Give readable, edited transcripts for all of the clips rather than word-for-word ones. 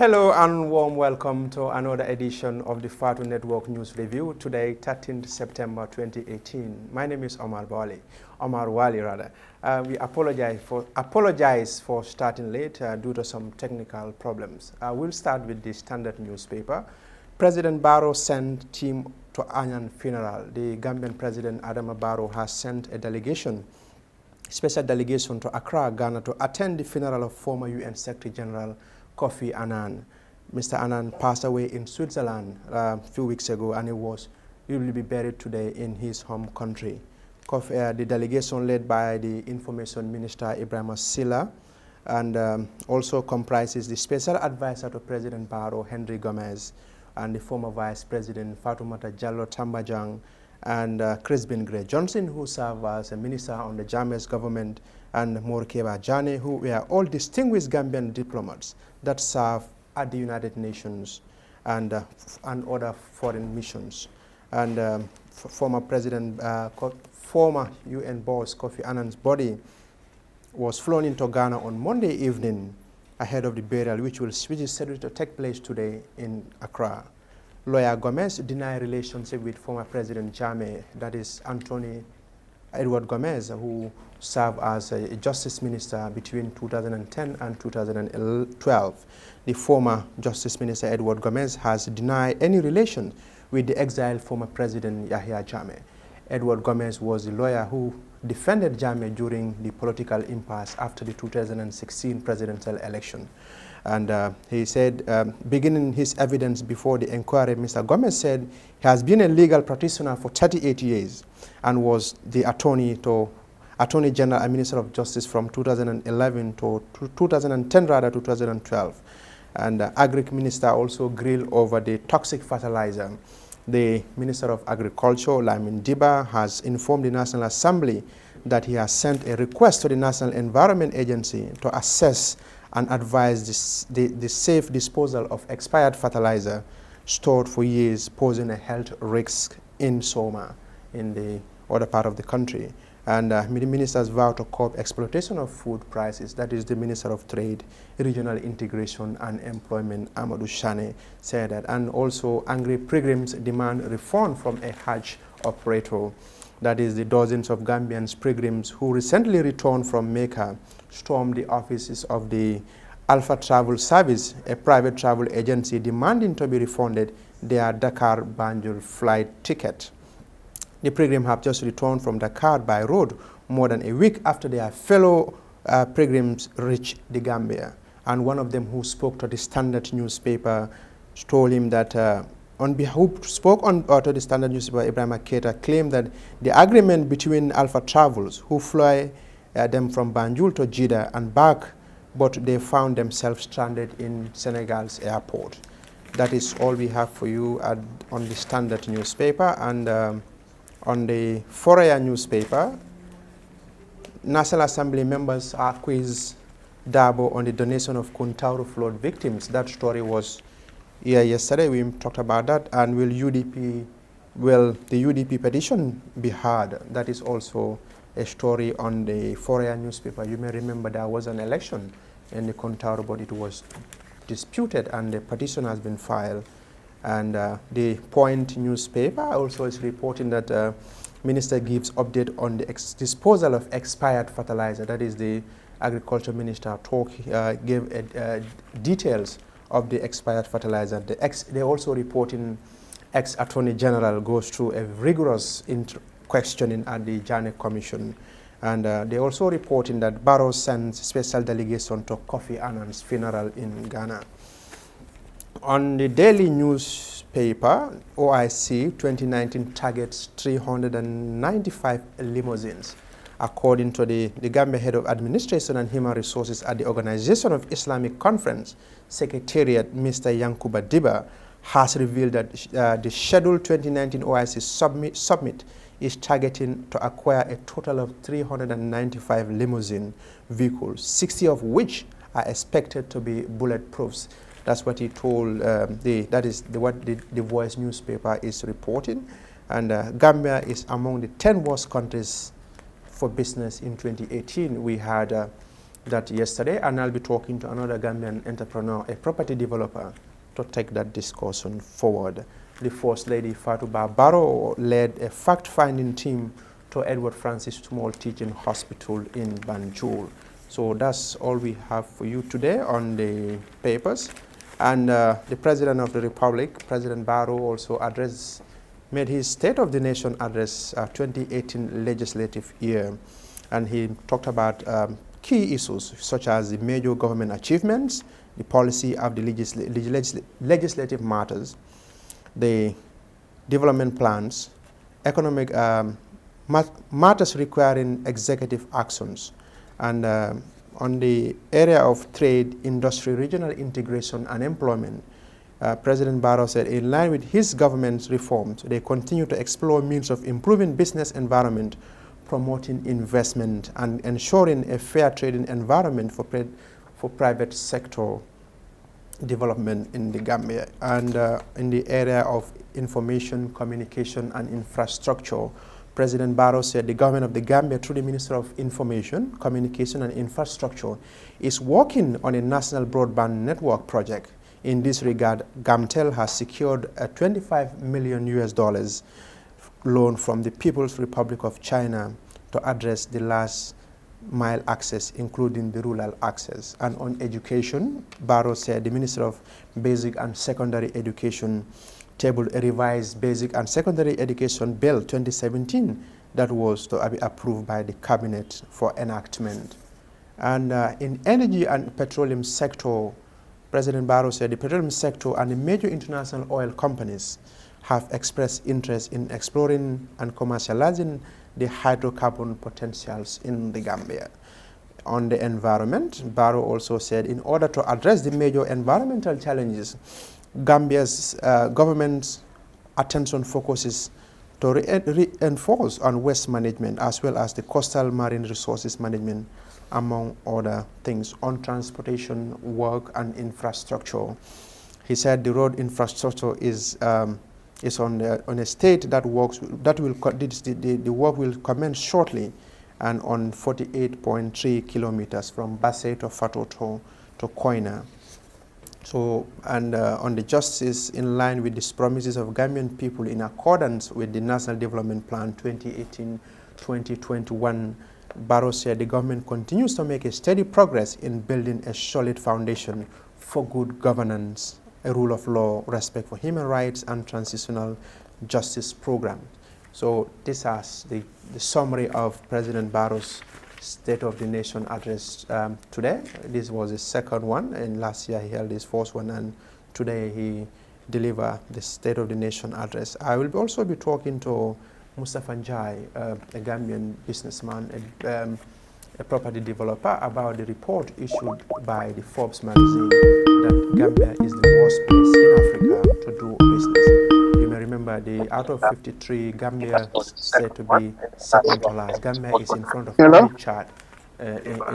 Hello and warm welcome to another edition of the Fatu Network News Review. Today, 13th September 2018. My name is Omar Wali rather. We apologize for starting late due to some technical problems. We'll start with the Standard newspaper. President Barrow sent team to Anyan funeral. The Gambian President Adama Barrow has sent a special delegation to Accra, Ghana to attend the funeral of former UN Secretary General Kofi Annan. Mr. Annan passed away in Switzerland a few weeks ago, and he will be buried today in his home country. The delegation led by the Information Minister Ibrahim Silla and also comprises the special advisor to President Barrow, Henry Gomez, and the former Vice President Fatoumata Jallow Tambajang and Crispin Gray Johnson, who served as a minister on the Jammeh's government, and Morkeba Jane, who were all distinguished Gambian diplomats that serve at the United Nations and other foreign missions. And former UN boss Kofi Annan's body was flown into Ghana on Monday evening ahead of the burial, which is scheduled to take place today in Accra. Lawyer Gomez denied relationship with former President Jammeh, that is Anthony Edward Gomez, who served as a justice minister between 2010 and 2012. The former justice minister Edward Gomez has denied any relation with the exiled former president Yahya Jammeh. Edward Gomez was the lawyer who defended Jammeh during the political impasse after the 2016 presidential election. And he said, beginning his evidence before the inquiry, Mr. Gomez said he has been a legal practitioner for 38 years and was the Attorney General and Minister of Justice from 2011 to 2012. And the Agric Minister also grilled over the toxic fertilizer. The Minister of Agriculture, Lamin Diba, has informed the National Assembly that he has sent a request to the National Environment Agency to assess and advise the safe disposal of expired fertilizer stored for years, posing a health risk in Soma, in the other part of the country. And the ministers vow to curb exploitation of food prices. That is the Minister of Trade, Regional Integration and Employment, Amadou Shane, said that. And also angry pilgrims demand refund from a Hajj operator. That is the dozens of Gambian pilgrims who recently returned from Mecca stormed the offices of the Alpha Travel Service, a private travel agency, demanding to be refunded their Dakar-Banjul flight ticket. The pilgrims have just returned from Dakar by road more than a week after their fellow pilgrims reached the Gambia. And one of them who spoke to the Standard newspaper told him that to the Standard newspaper, Ibrahim Keita claimed that the agreement between Alpha Travels, who fly them from Banjul to Jeddah and back, but they found themselves stranded in Senegal's airport. That is all we have for you on the Standard newspaper. And on the Fourier newspaper, National Assembly members quiz Dabo on the donation of Kuntauru flood victims. That story was here yesterday. We talked about that. And will the UDP petition be heard? That is also a story on the Fourier newspaper. You may remember there was an election in the Kuntauru, but it was disputed and the petition has been filed. And the Point newspaper also is reporting that Minister gives update on the disposal of expired fertilizer. That is the Agriculture Minister gave details of the expired fertilizer. They also reporting ex-Attorney General goes through a rigorous questioning at the Janet Commission. And they also reporting that Barrow sends special delegation to Kofi Annan's funeral in Ghana. On the daily newspaper, OIC 2019 targets 395 limousines. According to the Gambia Head of Administration and Human Resources at the Organization of Islamic Conference Secretariat, Mr. Yankuba Diba, has revealed that the scheduled 2019 OIC summit is targeting to acquire a total of 395 limousine vehicles, 60 of which are expected to be bulletproofs. That's what he told, what the Voice newspaper is reporting. And Gambia is among the 10 worst countries for business in 2018. We had that yesterday, and I'll be talking to another Gambian entrepreneur, a property developer, to take that discussion forward. The First Lady Fatouba Barrow led a fact-finding team to Edward Francis Small Teaching Hospital in Banjul. So that's all we have for you today on the papers. And the President of the Republic, President Barrow, also made his State of the Nation address 2018 legislative year. And he talked about key issues such as the major government achievements, the policy of the legislative matters, the development plans, economic matters requiring executive actions, and on the area of trade, industry, regional integration, and employment, President Barrow said, in line with his government's reforms, they continue to explore means of improving business environment, promoting investment, and ensuring a fair trading environment for private sector development in the Gambia. And in the area of information, communication, and infrastructure, President Barrow said the government of the Gambia, through the Minister of Information, Communication, and Infrastructure, is working on a national broadband network project. In this regard, Gamtel has secured a $25 million loan from the People's Republic of China to address the last mile access, including the rural access. And on education, Barrow said the Minister of Basic and Secondary Education tabled a revised Basic and Secondary Education Bill 2017 that was to be approved by the Cabinet for enactment. And in energy and petroleum sector, President Barrow said the petroleum sector and the major international oil companies have expressed interest in exploring and commercializing the hydrocarbon potentials in the Gambia. On the environment, Barrow also said in order to address the major environmental challenges, Gambia's government's attention focuses to reinforce on waste management as well as the coastal marine resources management, among other things, on transportation, work, and infrastructure. He said the road infrastructure is on a state that works the work will commence shortly, and on 48.3 kilometers from Basse to Fatoto to Koina. So, and on the justice, in line with the promises of Gambian people in accordance with the National Development Plan 2018-2021, Barrow said the government continues to make a steady progress in building a solid foundation for good governance, a rule of law, respect for human rights, and transitional justice program. So this is the summary of President Barrow's State of the Nation address today. This was his second one, and last year he held his first one, and today he delivered the State of the Nation address. I will also be talking to Mustafa Njai, a Gambian businessman, a property developer, about the report issued by the Forbes magazine that Gambia is the worst place in Africa to do business. You may remember, out of 53, Gambia is said to be second to last. Gambia is in front of every chart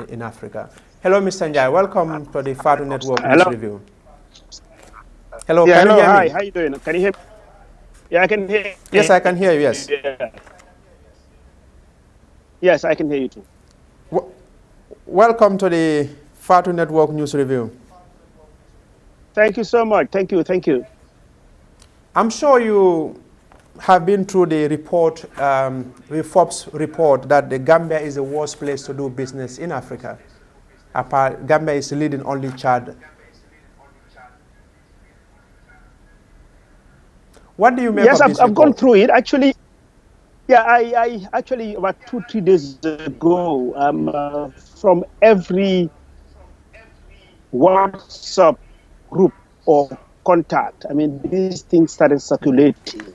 in Africa. Hello, Mr. Njai. Welcome to the Fatou Network News Review. Hello, yeah, can hello, you hear hi, me? how you doing? Can you hear me? Yeah, I can hear you. Yes, I can hear you, yes. Yeah. Yes, I can hear you too. Welcome to the Fatou Network News Review. Thank you so much. Thank you, thank you. I'm sure you have been through the report, the Forbes report, that the Gambia is the worst place to do business in Africa. Gambia is leading only Chad. What do you make of this report? Yes, I've gone through it. Actually, yeah, I actually, about 2-3 days ago, from every WhatsApp group or contact, I mean, these things started circulating.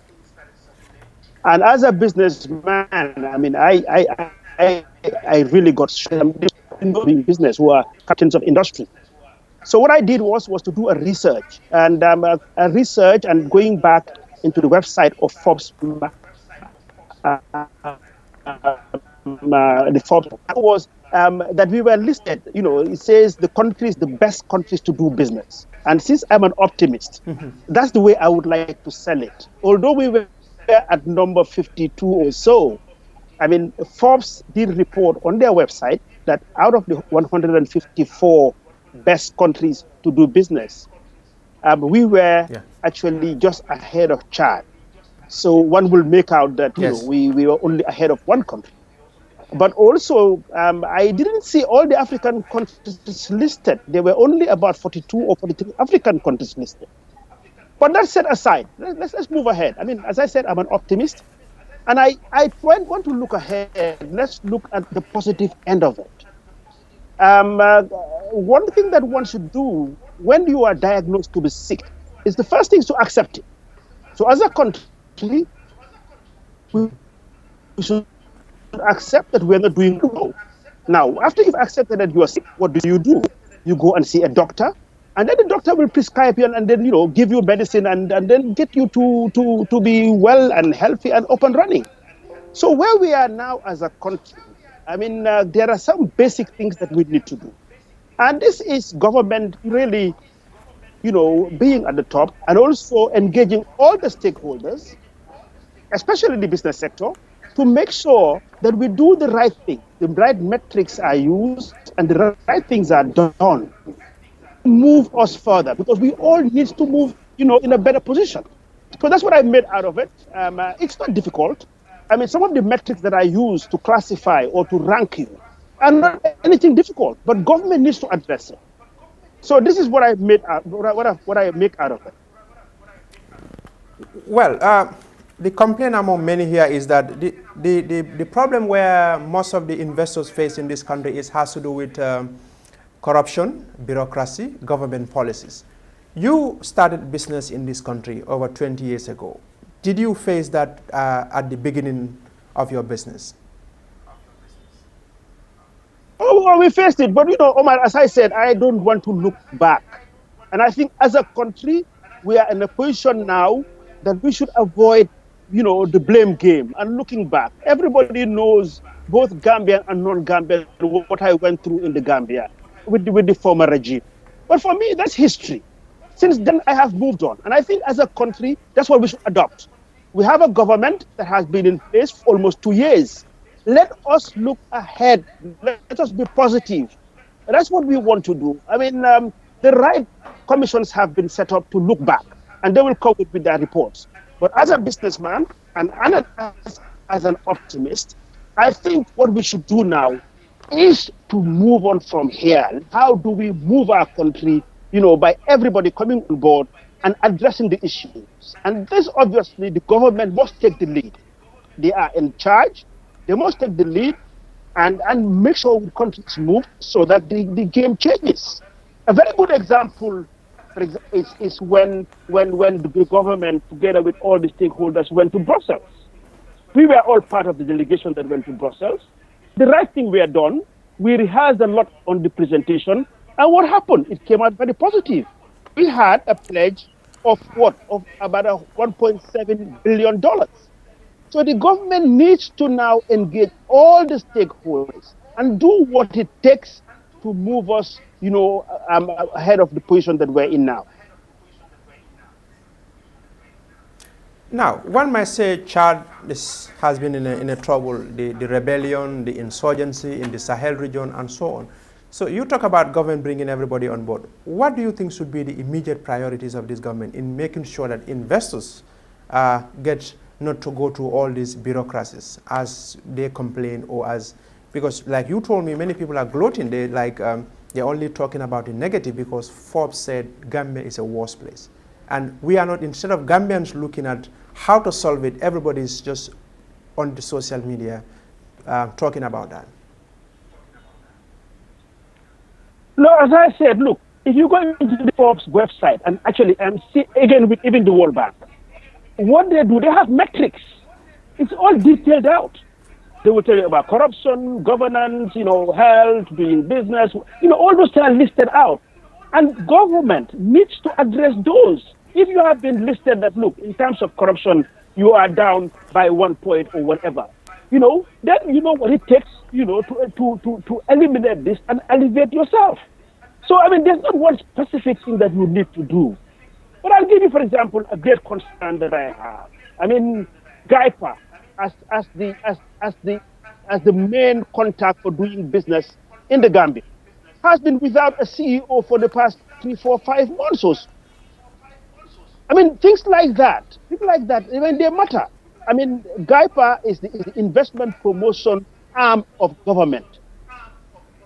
And as a businessman, I mean, I really got stressed. In business who are captains of industry. So what I did was to do a research and going back into the website of Forbes, the Forbes was that we were listed. You know, it says the countries, the best countries to do business. And since I'm an optimist, that's the way I would like to sell it. Although we were at number 52 or so, I mean, Forbes did report on their website that out of the 154 best countries to do business, we were actually just ahead of Chad. So one will make out that we were only ahead of one country. But also, I didn't see all the African countries listed. There were only about 42 or 43 African countries listed. But that set aside, let's move ahead. I mean, as I said, I'm an optimist. And I want to look ahead. Let's look at the positive end of it. One thing that one should do when you are diagnosed to be sick is the first thing is to accept it. So as a country, we should accept that we're not doing well. Now, after you've accepted that you are sick, what do? You go and see a doctor, and then the doctor will prescribe you and then, give you medicine and then get you to be well and healthy and up and running. So where we are now as a country, I mean, there are some basic things that we need to do. And this is government really, being at the top and also engaging all the stakeholders, especially the business sector, to make sure that we do the right thing, the right metrics are used and the right things are done. Move us further, because we all need to move, in a better position. So that's what I made out of it. It's not difficult. I mean, some of the metrics that I use to classify or to rank you are not anything difficult, but government needs to address it. So this is what I made out, what I make out of it. Well, the complaint among many here is that the problem where most of the investors face in this country has to do with corruption, bureaucracy, government policies. You started business in this country over 20 years ago. Did you face that at the beginning of your business? Oh, well, we faced it, but Omar, as I said, I don't want to look back. And I think as a country, we are in a position now that we should avoid the blame game and looking back. Everybody knows, both Gambian and non-Gambian, what I went through in the Gambia with the former regime. But for me, that's history. Since then, I have moved on. And I think as a country, that's what we should adopt. We have a government that has been in place for almost 2 years. Let us look ahead. Let us be positive. That's what we want to do. I mean, the right commissions have been set up to look back, and they will come with their reports. But as a businessman and as an optimist, I think what we should do now is to move on from here. How do we move our country, by everybody coming on board and addressing the issues? And this, obviously, the government must take the lead. They are in charge. They must take the lead and make sure the country is moved so that the game changes. A very good example is when the government, together with all the stakeholders, went to Brussels. We were all part of the delegation that went to Brussels. The right thing we had done, we rehearsed a lot on the presentation, and what happened? It came out very positive. We had a pledge of about $1.7 billion. So the government needs to now engage all the stakeholders and do what it takes to move us, ahead of the position that we're in now. Now, one might say Chad has been in a trouble, the rebellion, the insurgency in the Sahel region, and so on. So you talk about government bringing everybody on board. What do you think should be the immediate priorities of this government in making sure that investors get not to go through all these bureaucracies as they complain, because like you told me, many people are gloating. They're only talking about the negative because Forbes said Gambia is a worse place. And we are not, instead of Gambians looking at how to solve it, everybody's just on the social media talking about that. No, as I said, look, if you go into the Forbes website, and actually, again, with even the World Bank, what they do, they have metrics. It's all detailed out. They will tell you about corruption, governance, health, doing business, all those things are listed out. And government needs to address those. If you have been listed that, look, in terms of corruption, you are down by 1 point or whatever, then you know what it takes, to eliminate this and elevate yourself. So, I mean, there's not one specific thing that you need to do. But I'll give you, for example, a great concern that I have. I mean, GAIPA, as as the main contact for doing business in the Gambia, has been without a CEO for the past 3, 4, 5 months or so. I mean, things like that, I mean, they matter. I mean, GAIPA is the investment promotion arm of government.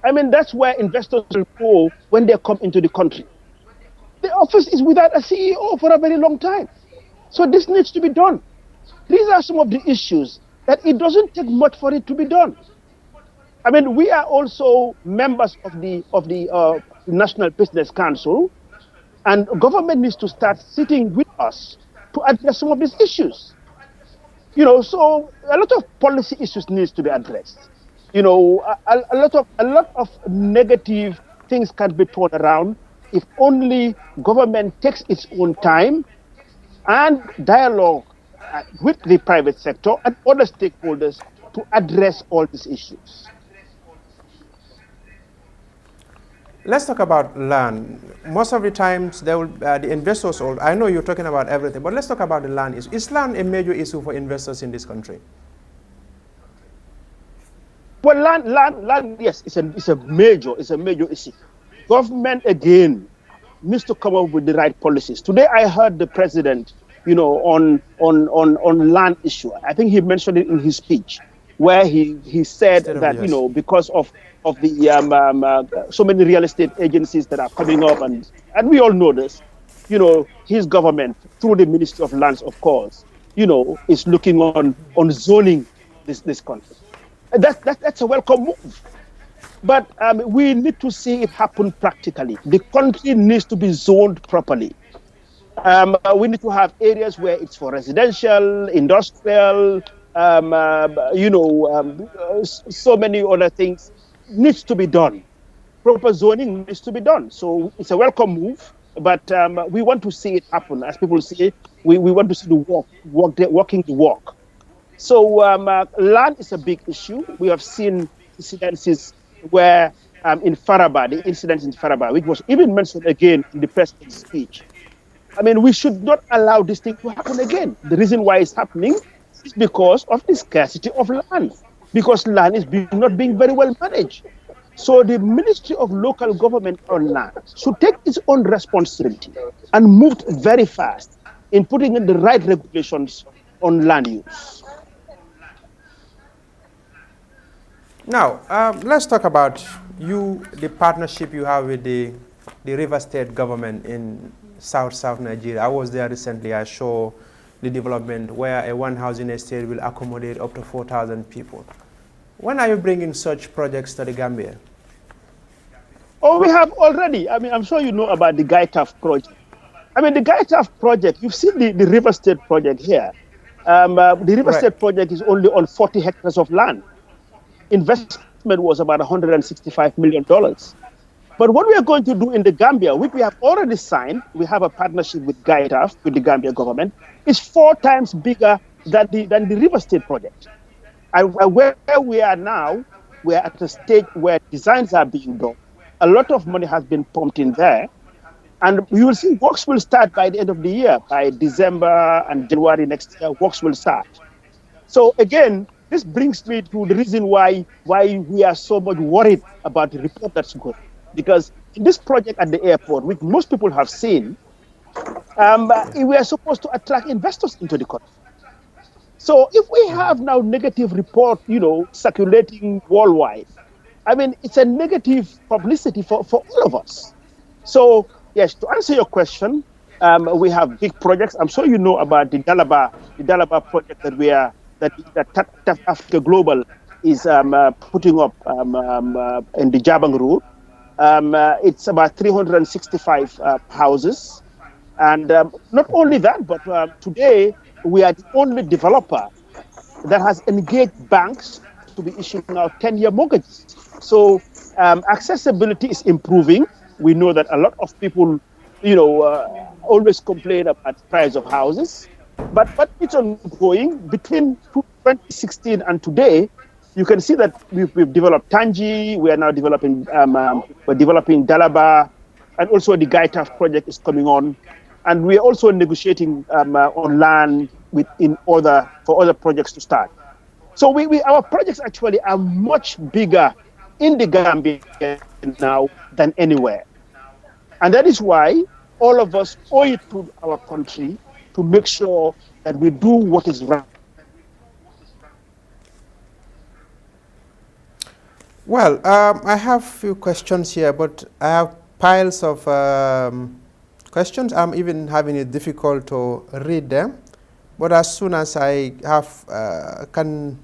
I mean, that's where investors will go when they come into the country. The office is without a CEO for a very long time. So this needs to be done. These are some of the issues that it doesn't take much for it to be done. I mean, we are also members of the National Business Council, and government needs to start sitting with us to address some of these issues. You know, so a lot of policy issues needs to be addressed. You know, a lot of negative things can be turned around if only government takes its own time and dialogue with the private sector and other stakeholders to address all these issues. Let's talk about land. Most of the times, the investors, I know you're talking about everything, but let's talk about the land issue. Is land a major issue for investors in this country? Well, land, yes, it's a major issue. Government, again, needs to come up with the right policies. Today, I heard the president, you know, on land issue. I think he mentioned it in his speech, where he said that, you know, because of the so many real estate agencies that are coming up, and we all know this, you know, his government, through the Ministry of Lands, of course, you know, is looking on zoning this country. That's a welcome move. But we need to see it happen practically. The country needs to be zoned properly. We need to have areas where it's for residential, industrial, you know, so many other things needs to be done. Proper zoning needs to be done. So it's a welcome move, but we want to see it happen. As people say, we want to see the walking the walk. So land is a big issue. We have seen incidences where in Faraba, the incident in Faraba, which was even mentioned again in the president's speech. I mean, we should not allow this thing to happen again. The reason why it's happening is because of the scarcity of land, because land is not being very well managed. So the Ministry of Local Government on Land should take its own responsibility and move very fast in putting in the right regulations on land use. Now, let's talk about the partnership you have with the River State government in South Nigeria. I was there recently. I saw the development where a one housing estate will accommodate up to 4,000 people. When are you bringing such projects to the Gambia? Oh, we have already. I mean, I'm sure you know about the Gaitaf project. I mean, the Gaitaf project, you've seen the River State project here. The River State project is only on 40 hectares of land. Investment was about $165 million. But what we are going to do in the Gambia, which we have already signed, we have a partnership with Gaitaf, with the Gambia government, is 4 times bigger than the River State project. And where we are now, we are at a stage where designs are being done. A lot of money has been pumped in there. And you will see works will start by the end of the year. By December and January next year, works will start. So again, this brings me to the reason why we are so much worried about the report that's good. Because in this project at the airport, which most people have seen, we are supposed to attract investors into the country. So if we have now negative report, you know, circulating worldwide, I mean, it's a negative publicity for all of us. So yes, to answer your question, we have big projects. I'm sure you know about the Dalaba project that Africa Global is putting up in the Jabang Road. It's about 365 houses. And not only that, but today we are the only developer that has engaged banks to be issuing out 10-year mortgages. So accessibility is improving. We know that a lot of people, you know, always complain about the price of houses. But it's ongoing. Between 2016 and today, you can see that we've developed Tangi. We are now developing we're developing Dalaba, and also the Gaitaf project is coming on, and we are also negotiating on land for other projects to start. So our projects actually are much bigger in the Gambia now than anywhere. And that is why all of us owe it to our country to make sure that we do what is right. Well, I have a few questions here, but I have piles of questions. I'm even having it difficult to read them. But as soon as I can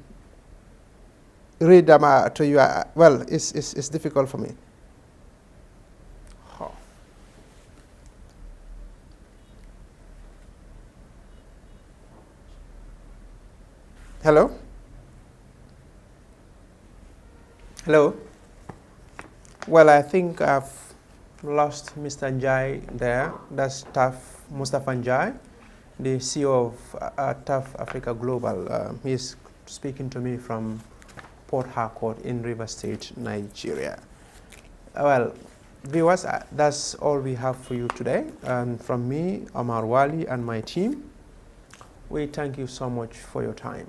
read them to you, well, it's difficult for me. Oh. Hello? Hello? Well, I think I've lost Mr. Njai there. That's TAF Mustafa Njai, the CEO of TAF Africa Global. He's speaking to me from Port Harcourt in River State, Nigeria. Well, viewers, that's all we have for you today. And from me, Omar Wali, and my team, we thank you so much for your time.